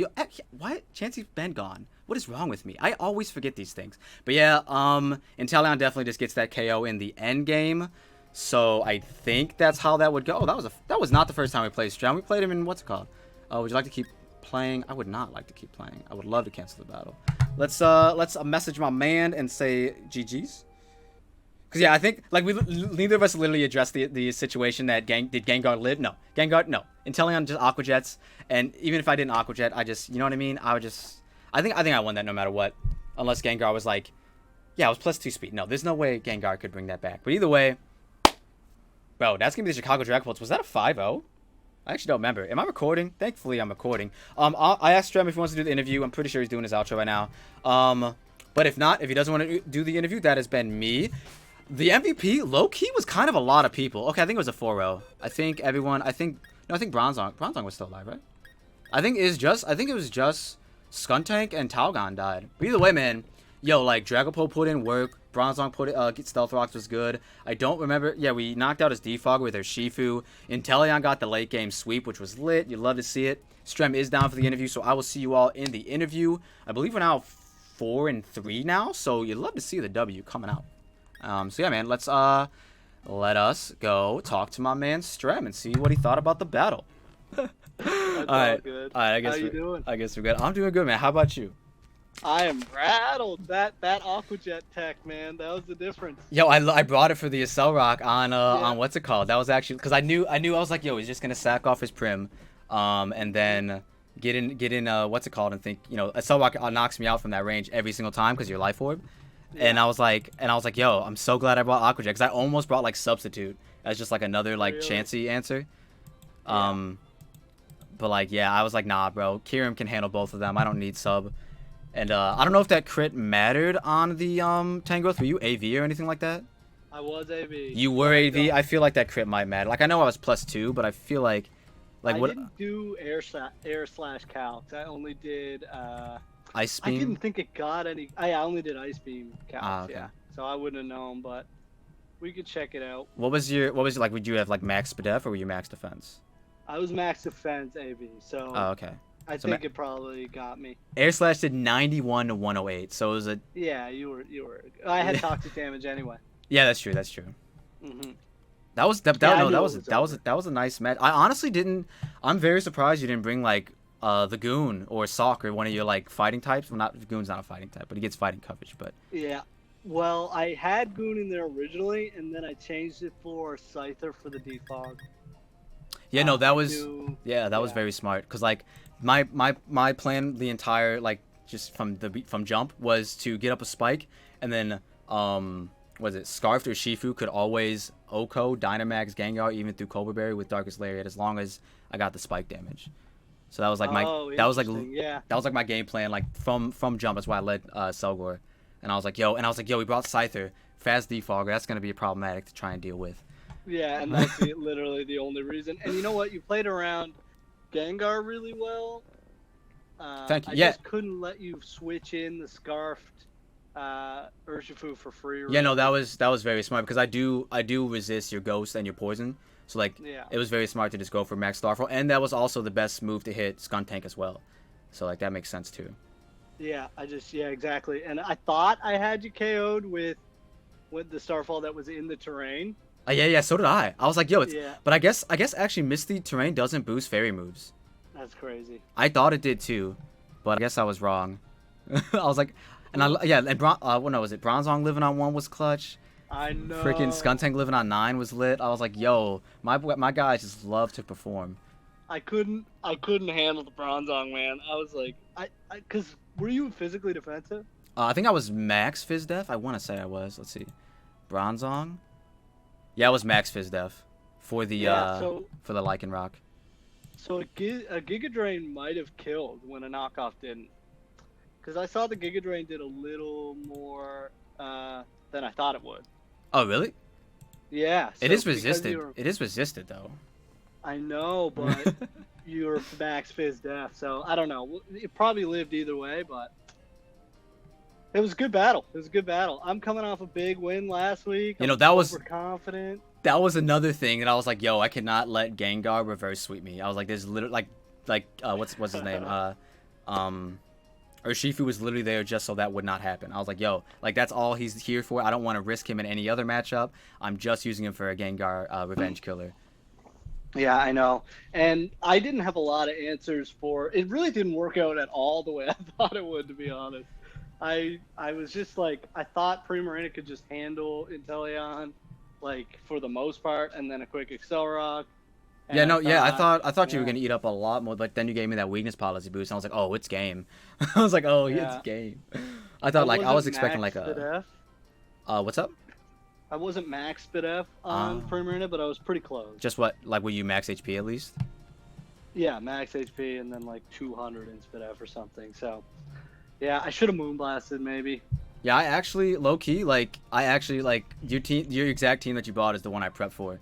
why Chansey's been gone? What is wrong with me? I always forget these things. But yeah, Inteleon definitely just gets that KO in the end game. So I think that's how that would go. Oh, that was not the first time we played Strem. We played him in what's it called? Would you like to keep playing? I would not like to keep playing. I would love to cancel the battle. Let's message my man and say GG's. Cause yeah, I think like neither of us literally addressed the situation that did Gengar live? No, Gengar no. Inteleon just Aqua Jets, and even if I didn't Aqua Jet, I just, you know what I mean? I think I won that no matter what, unless Gengar was like, yeah, it was +2 speed. No, there's no way Gengar could bring that back. But either way, bro, that's gonna be the Chicago Dragapults. Was that a 5-0? I actually don't remember. Am I recording? Thankfully, I'm recording. I asked Strem if he wants to do the interview. I'm pretty sure he's doing his outro right now. But if not, if he doesn't want to do the interview, that has been me. The MVP, low-key, was kind of a lot of people. Okay, I think it was a 4-0. I think Bronzong was still alive, right? I think it was just Skuntank and Talgon died. But either way, man, yo, like, Dragapult put in work. Bronzong put it, Stealth Rocks was good. I don't remember. Yeah, we knocked out his Defogger with our Shifu. Inteleon got the late game sweep, which was lit. You love to see it. Strem is down for the interview, so I will see you all in the interview. I believe we're now 4-3 now, so you love to see the W coming out. So yeah, man, let us go talk to my man Strem and see what he thought about the battle. All right, good. All right, How you doing? I guess we're good. I'm doing good, man. How about you? I am rattled. That Aqua Jet tech, man, that was the difference. Yo, I brought it for the Accel Rock on what's it called? That was actually because I knew I was like, yo, he's just gonna sack off his Prim, and then get in what's it called, and think, you know, Accel Rock knocks me out from that range every single time because you're Life Orb. Yeah. And I was like, yo, I'm so glad I brought Aqua Jet, because I almost brought like Substitute as just like another like Chansey answer. Yeah. But like, yeah, I was like, nah, bro, Kirim can handle both of them. I don't need Sub. And I don't know if that crit mattered on the Tangrowth. Were you AV or anything like that? I was AV. You were AV? I feel like that crit might matter. Like, I know I was +2, but I feel like I didn't do air slash calcs. I only did Ice Beam? I didn't think it got any. I only did Ice Beam calcs, okay. yeah. So I wouldn't have known, but we could check it out. What was your like, would you have like max def or were you max defense? I was max defense AV, so okay. I think it probably got me. Air Slash did 91 to 108, so it was a... Yeah, you were. I had toxic damage anyway. Yeah, that's true. Mm-hmm. That was a nice match. I honestly didn't... I'm very surprised you didn't bring like the Goon or Sock or one of your like fighting types. Well, Goon's not a fighting type, but he gets fighting coverage. But yeah, well, I had Goon in there originally, and then I changed it for Scyther for the defog. Yeah, no, that was was very smart, because like my plan the entire like just from jump was to get up a spike and then was it Scarfed or Shifu could always Oko, Dynamax, Gengar, even through Cobra Berry with Darkest Lariat as long as I got the spike damage. So that was like that was like my game plan like from jump. That's why I led Selgor, and I was like yo, we brought Scyther, fast defogger. That's gonna be problematic to try and deal with. Yeah, and that's literally the only reason. And you know what? You played around Gengar really well. Thank you. I just couldn't let you switch in the Scarfed Urshifu for free. Yeah, no, that was very smart because I do resist your Ghost and your Poison. So like, it was very smart to just go for Max Starfall, and that was also the best move to hit Skuntank as well. So like that makes sense too. Yeah, exactly. And I thought I had you KO'd with the Starfall that was in the terrain. Yeah, so did I. I was like, yo, but I guess actually Misty Terrain doesn't boost fairy moves. That's crazy. I thought it did too, but I guess I was wrong. I was like, and was it Bronzong living on 1 was clutch. I know. Freaking Skuntank living on 9 was lit. I was like, yo, my guys just love to perform. I couldn't handle the Bronzong, man. I was like, because were you physically defensive? I think I was max Fizz Def. I want to say I was. Let's see, Bronzong. Yeah, I was max Fizz Def for the for the Lycanroc. So a Giga Drain might have killed when a knockoff didn't. Because I saw the Giga Drain did a little more than I thought it would. Oh, really? Yeah. It is resisted. It is resisted, though. I know, but you were max Fizz Def, so I don't know. It probably lived either way, but it was a good battle. I'm coming off a big win last week. You know, that was confident. That was another thing that I was like, yo, I cannot let Gengar reverse sweep me. I was like, there's literally what's his name? Urshifu was literally there just so that would not happen. I was like, yo, like that's all he's here for. I don't want to risk him in any other matchup. I'm just using him for a Gengar revenge killer. Yeah, I know. And I didn't have a lot of answers for it. Really didn't work out at all the way I thought it would, to be honest. I was just like, I thought Primarina could just handle Inteleon, like for the most part, and then a quick Accelerock. Yeah, no, I thought you were gonna eat up a lot more, but then you gave me that weakness policy boost, and I was like, oh, it's game. I was like, oh, it's game. I thought I was expecting like a. What's up? I wasn't max SpitF on Primarina, but I was pretty close. Just what? Like, were you max HP at least? Yeah, max HP and then like 200 in SpitF or something. So, yeah, I should have Moonblasted maybe. Yeah, I actually low key like your exact team that you bought is the one I prepped for.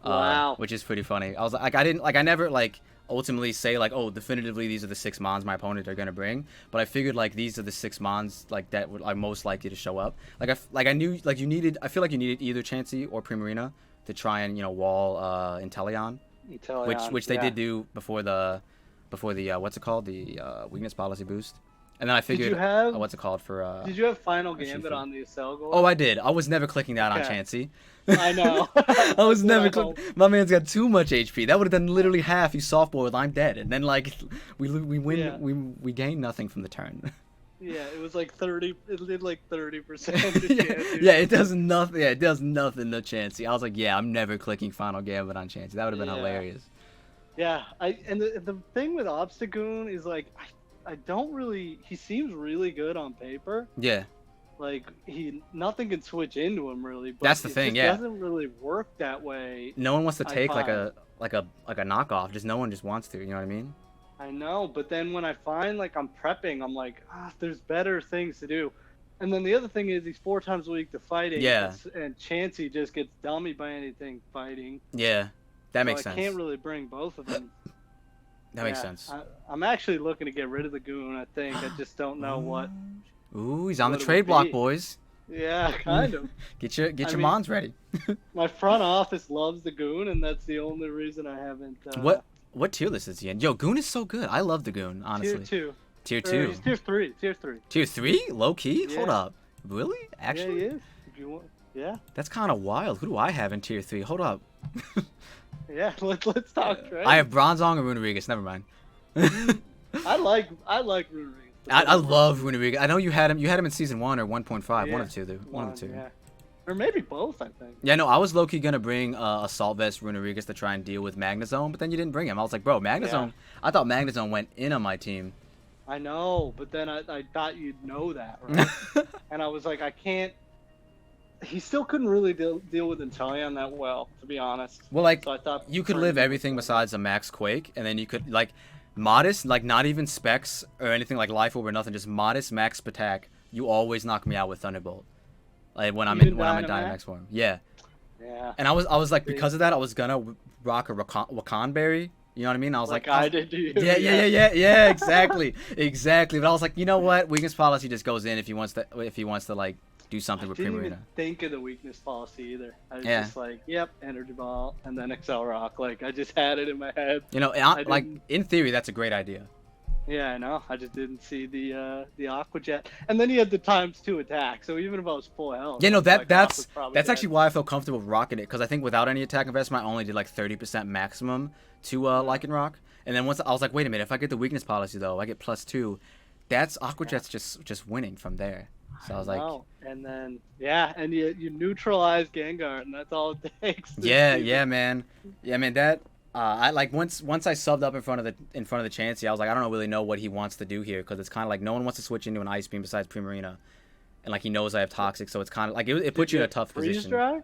Wow. Which is pretty funny. I was like, I never like ultimately say like, oh, definitively these are the 6 mons my opponent are gonna bring, but I figured like these are the 6 mons like that would like most likely to show up. I knew like you needed. I feel like you needed either Chansey or Primarina to try and wall Inteleon, which they did do before the what's it called, the weakness policy boost. And then I figured, what's it called for? Did you have Final Gambit on the Accelerock? Oh, I did. I was never clicking that on Chansey. I know. I was never clicking. My man's got too much HP. That would have done literally half. He softboiled. I'm dead. And then like we win. Yeah. We gain nothing from the turn. Yeah, it was like 30. It did like 30%. Yeah, it does nothing. Yeah, it does nothing to Chansey. I was like, yeah, I'm never clicking Final Gambit on Chansey. That would have been hilarious. Yeah, and the thing with Obstagoon is like I don't really. He seems really good on paper. Yeah. Like nothing can switch into him really. But that's the thing. It doesn't really work that way. No one wants to take like a knockoff. Just no one just wants to. You know what I mean? I know, but then when I find like I'm prepping, I'm like, there's better things to do. And then the other thing is he's 4 times a week to fighting. Yeah. And Chansey just gets dummied by anything fighting. Yeah, that makes sense. I can't really bring both of them. That makes sense. I'm actually looking to get rid of the Goon, I think. I just don't know what. Ooh, he's on the trade block, boys. Yeah, kind of. Get your mons ready. My front office loves the Goon, and that's the only reason I haven't. What tier list is he in? Yo, Goon is so good. I love the Goon, honestly. Tier 2. Tier 2. He's tier 3. Tier 3? Low key? Yeah. Hold up. Really? Actually? Yeah, he is. If you want. Yeah. That's kind of wild. Who do I have in tier 3? Hold up. Yeah, let's talk trade. I have Bronzong and Runerigus. Never mind. I like Runerigus. I love Runerigus. I know you had him in season 1 or 1.5. Yeah. One of two. One of the two. Yeah. Or maybe both, I think. Yeah, no, I was low-key gonna bring Assault Vest Runerigus to try and deal with Magnezone, but then you didn't bring him. I was like, bro, Magnezone. Yeah. I thought Magnezone went in on my team. I know, but then I thought you'd know that, right? And I was like, I can't he still couldn't really deal with Inteleon that well, to be honest. Well, like, So I thought you could live everything besides a max Quake, and then you could, like, modest, like, not even specs or anything like Life Orb or nothing, just modest max attack. You always knock me out with Thunderbolt. Like, when I'm in Dynamax form. Yeah. Yeah. And I was like, because of that, I was gonna rock a Wakan Berry. You know what I mean? I was like, I did to you. Yeah, exactly. Exactly. But I was like, you know what? Weakness policy just goes in if he wants to like do something with didn't Primarina. even think of the weakness policy either. I was Yeah. just like, yep, Energy Ball, and then Excel Rock. Like, I just had it in my head. You know, like, in theory, that's a great idea. Yeah, I know. I just didn't see the Aqua Jet. And then he had the ×2 attack, so even if I was full health... Yeah, no, like, that's dead. actually why I feel comfortable rocking it, because I think without any attack investment, I only did like 30% maximum to Lycan Rock. And then once I was like, wait a minute, if I get the weakness policy though, I get +2. That's Aqua Jet's just winning from there. So I was like, and then and you neutralize Gengar, and that's all it takes. yeah, man, that I like once I subbed up in front of the Chansey, I was like, I don't really know what he wants to do here, because it's kind of like no one wants to switch into an Ice Beam besides Primarina, and like he knows I have Toxic, so it's kind of like it puts you in a tough position. Dry?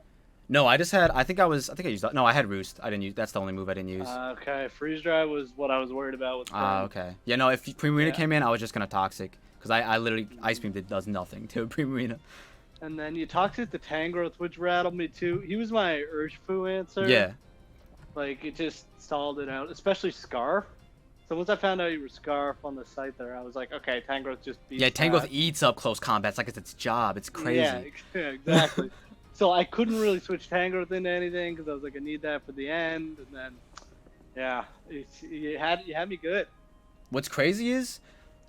No, I had Roost. I didn't use. That's the only move I didn't use. Okay, Freeze Dry was what I was worried about with. Okay. Yeah, no, if Primarina came in, I was just gonna Toxic, because I literally Ice Beam does nothing to Primarina. And then you Toxic the Tangrowth, which rattled me too. He was my Urshifu answer. Yeah. Like, it just stalled it out, especially Scarf. So once I found out you were Scarf on the site there, I was like, okay, Tangrowth just beats Yeah, Tangrowth that. eats up close combat. It's like it's its job. It's crazy. Yeah, exactly. So I couldn't really switch Tangrowth into anything, because I was like, I need that for the end. And then, yeah, you had me good. What's crazy is,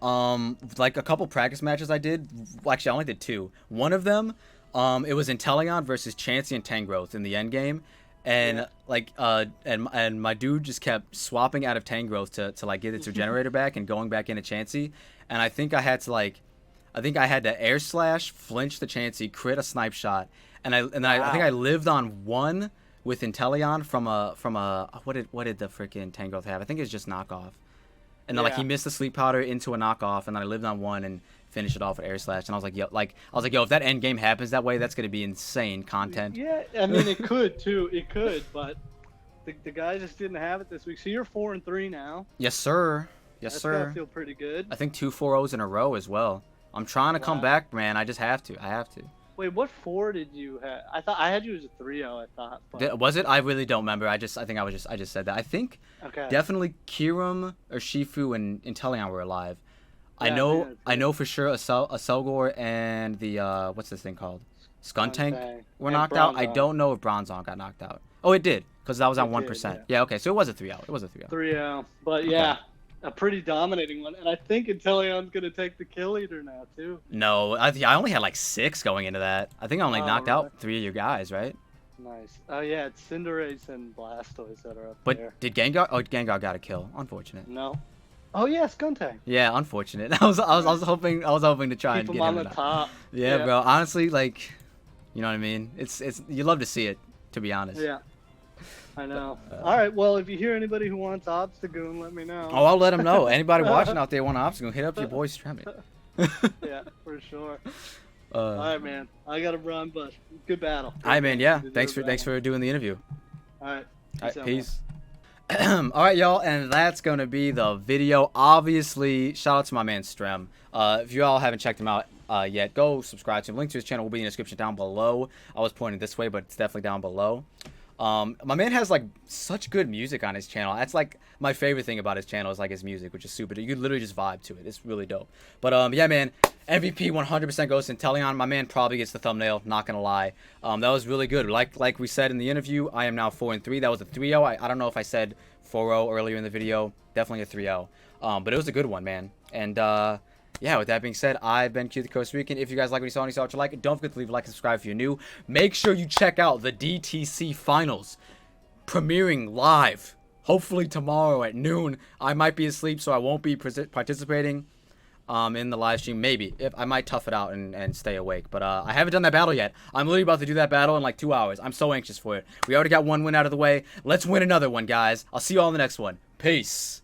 like a couple practice matches I did. Well, actually, I only did 2. One of them, it was Inteleon versus Chansey and Tangrowth in the end game. And like and my dude just kept swapping out of Tangrowth to like get its regenerator back and going back into Chansey, and I think I had to Air Slash, flinch the Chansey, crit a snipe shot, and I think I lived on 1 with Inteleon from a what did the freaking Tangrowth have? I think it's just knockoff, and then like he missed the sleep powder into a knockoff, and then I lived on 1 and finish it off with Air Slash, and I was like, yo, if that end game happens that way, that's gonna be insane content. Yeah, I mean, it could too. It could, but the guy just didn't have it this week. So you're 4-3 now. Yes, sir. Yes, That's sir. gotta feel pretty good. I think 2 4-0s in a row as well. I'm trying to come back, man. I just have to. I have to. Wait, what 4 did you have? I thought I had you as a 3-0. I thought. But... Was it? I really don't remember. I just said that. I think definitely Kirim or Shifu and Inteleon were alive. Yeah, I know for sure a Selgor and the what's this thing called? Skuntank were knocked out. I don't know if Bronzong got knocked out. Oh, it did, because that was at 1%. Yeah, okay, so it was a 3-0. It was a 3-0. 3-0, but yeah, a pretty dominating one. And I think Inteleon's gonna take the kill eater now too. No, I only had like 6 going into that. I think I only knocked out 3 of your guys, right? Nice. Oh yeah, it's Cinderace and Blastoise that are up there. But did Gengar? Oh, Gengar got a kill. Unfortunate. No. Oh yeah, Skuntank. Yeah, unfortunate. I was hoping to try and Keep get him on him the top. Yeah, bro. Honestly, like, you know what I mean? It's you love to see it, to be honest. Yeah. I know. All right. Well, if you hear anybody who wants Obstagoon, let me know. Oh, I'll let them know. Anybody watching out there want Obstagoon, hit up your boy Stremi. Yeah, for sure. All right, man. I gotta run, but good battle. All right, man. Yeah. Thanks for doing the interview. All right. All right, peace. All right, y'all, and that's going to be the video. Obviously, shout out to my man Strem. If you all haven't checked him out yet, go subscribe to him. Link to his channel will be in the description down below. I was pointing this way, but it's definitely down below. My man has like such good music on his channel. That's like my favorite thing about his channel is like his music, which is super. You could literally just vibe to it. It's really dope. But yeah, man, MVP 100% goes to Inteleon. My man probably gets the thumbnail. Not gonna lie. That was really good. Like we said in the interview, I am now 4-3. That was a 3-0. I don't know if I said 4-0 earlier in the video. Definitely a 3-0. But it was a good one, man. And yeah, with that being said, I've been QtheCostaRican. If you guys like what you saw and you saw what you like, don't forget to leave a like and subscribe if you're new. Make sure you check out the DTC Finals premiering live. Hopefully tomorrow at noon. I might be asleep, so I won't be participating in the live stream. Maybe. I might tough it out and stay awake. But I haven't done that battle yet. I'm literally about to do that battle in like 2 hours. I'm so anxious for it. We already got one win out of the way. Let's win another one, guys. I'll see you all in the next one. Peace.